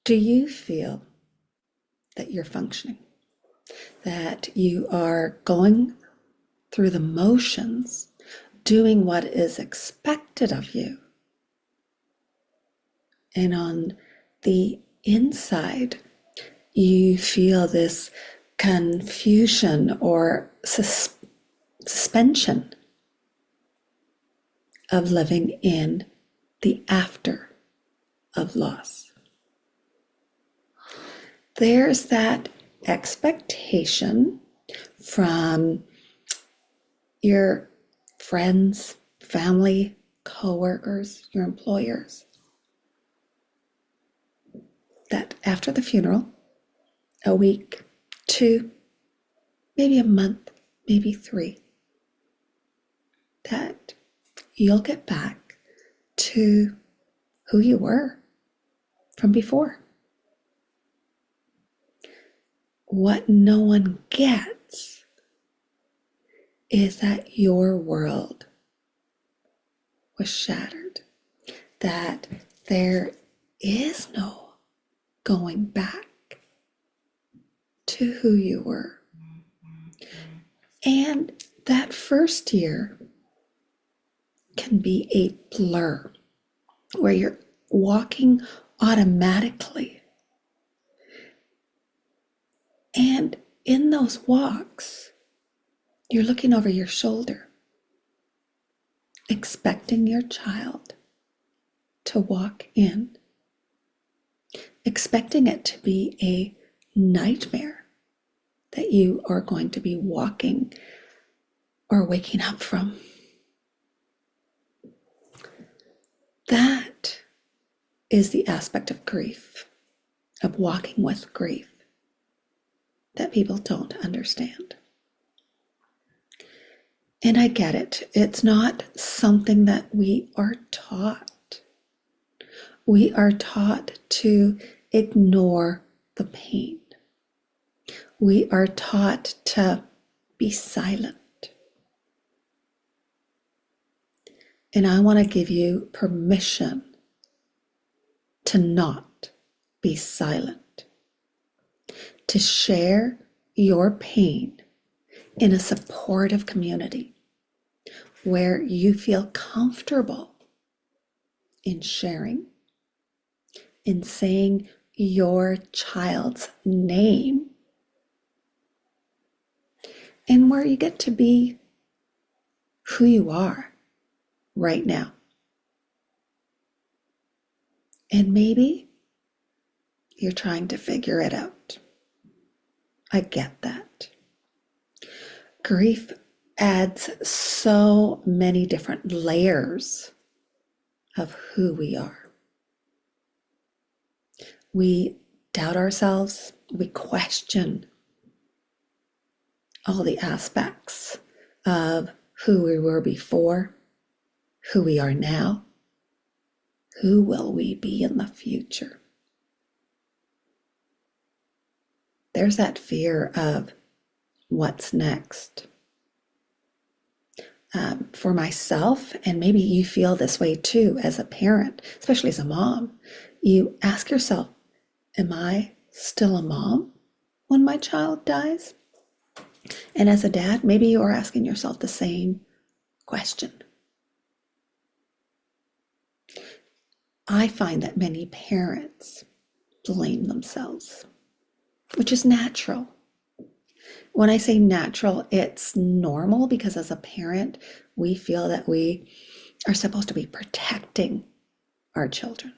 Do you feel that you're functioning, that you are going through the motions, doing what is expected of you? And on the inside, you feel this confusion or suspension of living in the after of loss. There's that expectation from your friends, family, coworkers, your employers, that after the funeral, a week, 2, maybe a month, maybe 3, that you'll get back to who you were from before. What no one gets is that your world was shattered, that there is no going back to who you were. And that first year can be a blur where you're walking automatically. And in those walks, you're looking over your shoulder, expecting your child to walk in, expecting it to be a nightmare that you are going to be walking or waking up from. That is the aspect of grief, of walking with grief, that people don't understand. And I get it. It's not something that we are taught. We are taught to ignore the pain. We are taught to be silent. And I want to give you permission to not be silent, to share your pain in a supportive community where you feel comfortable in sharing, in saying your child's name, and where you get to be who you are right now. And maybe you're trying to figure it out. I get that. Grief adds so many different layers of who we are. We doubt ourselves, we question all the aspects of who we were before, who we are now, who will we be in the future. There's that fear of what's next. For myself, and maybe you feel this way too as a parent, especially as a mom, you ask yourself, am I still a mom when my child dies? And as a dad, maybe you are asking yourself the same question. I find that many parents blame themselves, which is natural. When I say natural, it's normal because as a parent, we feel that we are supposed to be protecting our children.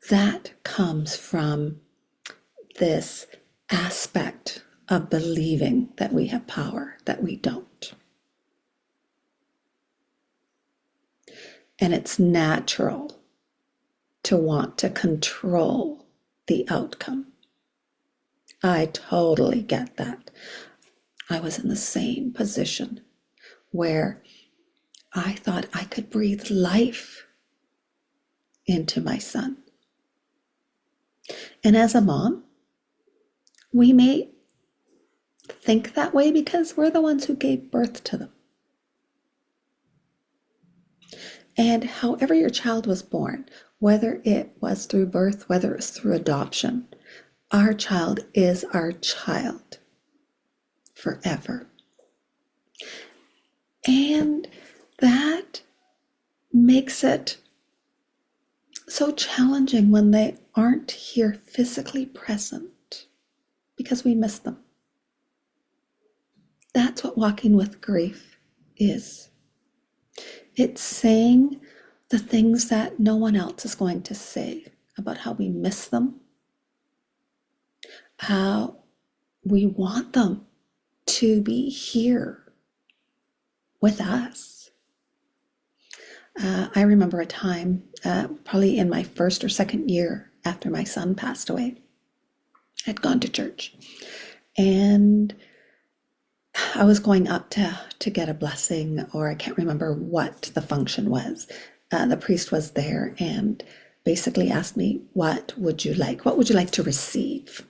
That comes from this aspect of believing that we have power that we don't. And it's natural to want to control the outcome. I totally get that. I was in the same position where I thought I could breathe life into my son. And as a mom, we may think that way because we're the ones who gave birth to them. And however your child was born, whether it was through birth, whether it's through adoption, our child is our child forever. And that makes it so challenging when they aren't here physically present because we miss them. That's what walking with grief is. It's saying the things that no one else is going to say about how we miss them, how we want them to be here with us. I remember a time, probably in my first or second year after my son passed away, I'd gone to church and I was going up to get a blessing, or I can't remember what the function was. The priest was there and basically asked me, what would you like? What would you like to receive?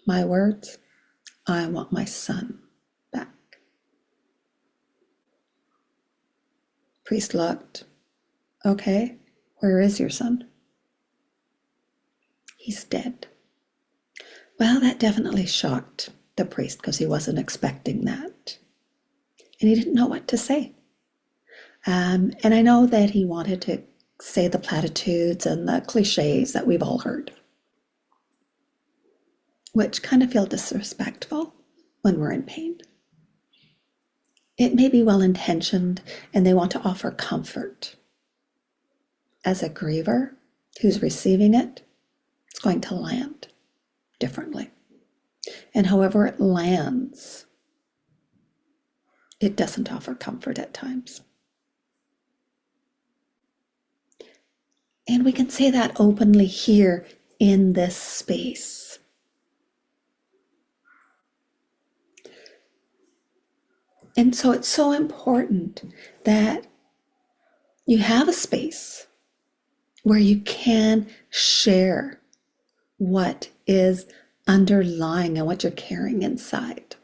My words, I want my son back. Priest looked, okay, where is your son? He's dead. Well, that definitely shocked the priest because he wasn't expecting that. And he didn't know what to say. And I know that he wanted to say the platitudes and the cliches that we've all heard, which kind of feel disrespectful when we're in pain. It may be well-intentioned and they want to offer comfort. As a griever who's receiving it, it's going to land differently. And however it lands, it doesn't offer comfort at times. And we can say that openly here in this space. And so it's so important that you have a space where you can share what is underlying and what you're carrying inside.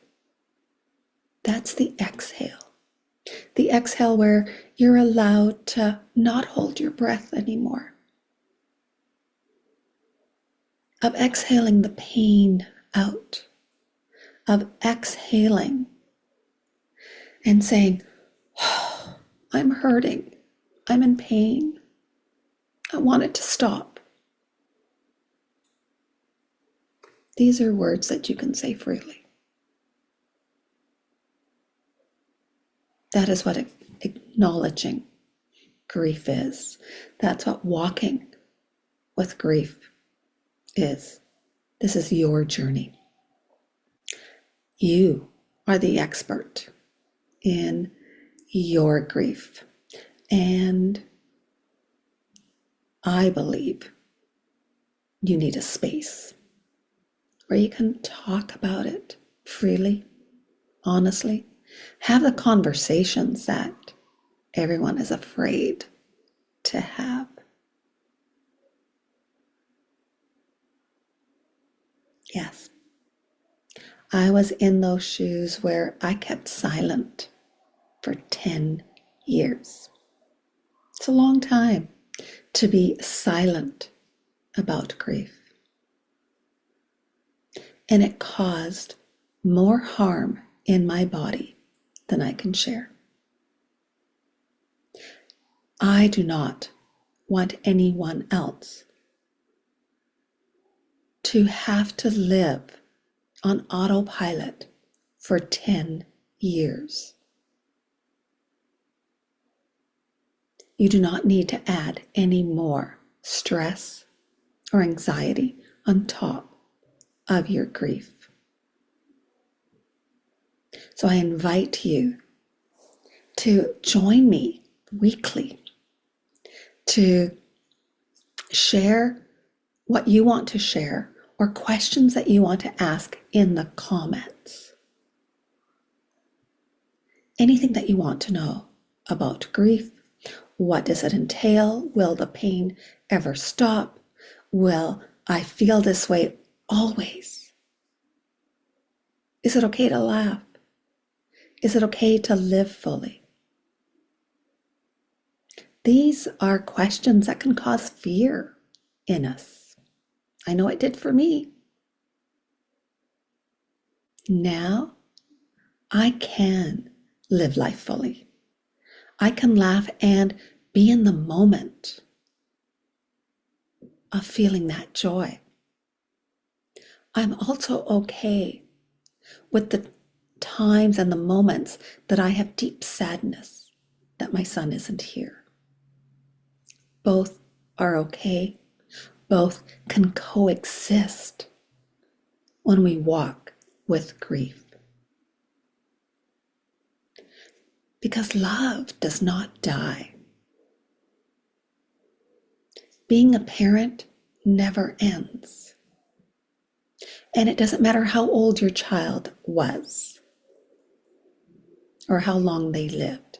That's the exhale. The exhale where you're allowed to not hold your breath anymore. Of exhaling the pain out. Of exhaling and saying, oh, I'm hurting. I'm in pain. I want it to stop. These are words that you can say freely. That is what acknowledging grief is. That's what walking with grief is. This is your journey. You are the expert in your grief. And I believe you need a space where you can talk about it freely, honestly, have the conversations that everyone is afraid to have. Yes, I was in those shoes where I kept silent for 10 years. It's a long time to be silent about grief. And it caused more harm in my body than I can share. I do not want anyone else to have to live on autopilot for 10 years. You do not need to add any more stress or anxiety on top of your grief. So I invite you to join me weekly to share what you want to share or questions that you want to ask in the comments. Anything that you want to know about grief. What does it entail? Will the pain ever stop? Will I feel this way always? Is it okay to laugh? Is it okay to live fully? These are questions that can cause fear in us. I know it did for me. Now I can live life fully. I can laugh and be in the moment of feeling that joy. I'm also okay with the times and the moments that I have deep sadness that my son isn't here. Both are okay. Both can coexist when we walk with grief. Because love does not die. Being a parent never ends. And it doesn't matter how old your child was or how long they lived.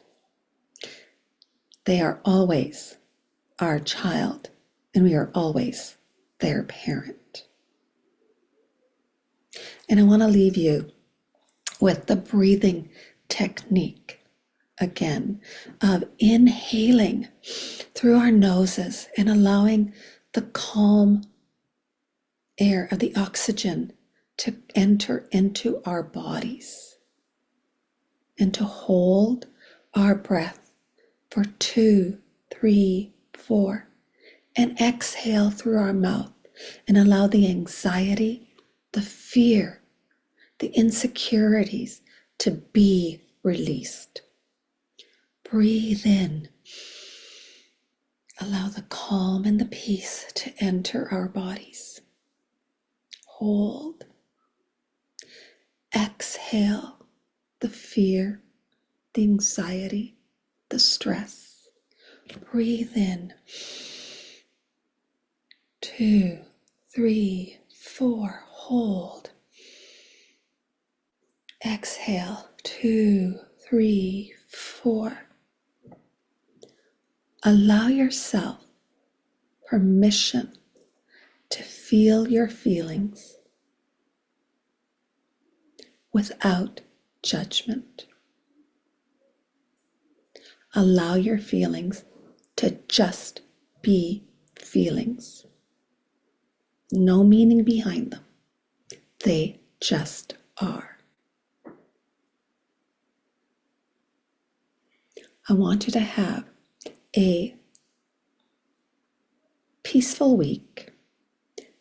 They are always our child, and we are always their parent. And I want to leave you with the breathing technique again of inhaling through our noses and allowing the calm air of the oxygen to enter into our bodies and to hold our breath for 2, 3, 4, and exhale through our mouth and allow the anxiety, the fear, the insecurities to be released. Breathe in. Allow the calm and the peace to enter our bodies. Hold. Exhale the fear, the anxiety, the stress. Breathe in. 2, 3, 4. Hold. Exhale. 2, 3, 4. Allow yourself permission to feel your feelings without judgment. Allow your feelings to just be feelings. No meaning behind them. They just are. I want you to have a peaceful week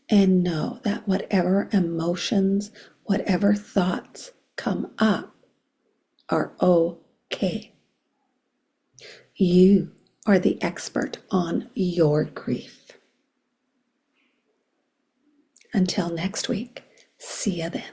and know that whatever emotions, whatever thoughts come up are okay. You are the expert on your grief. Until next week, see you then.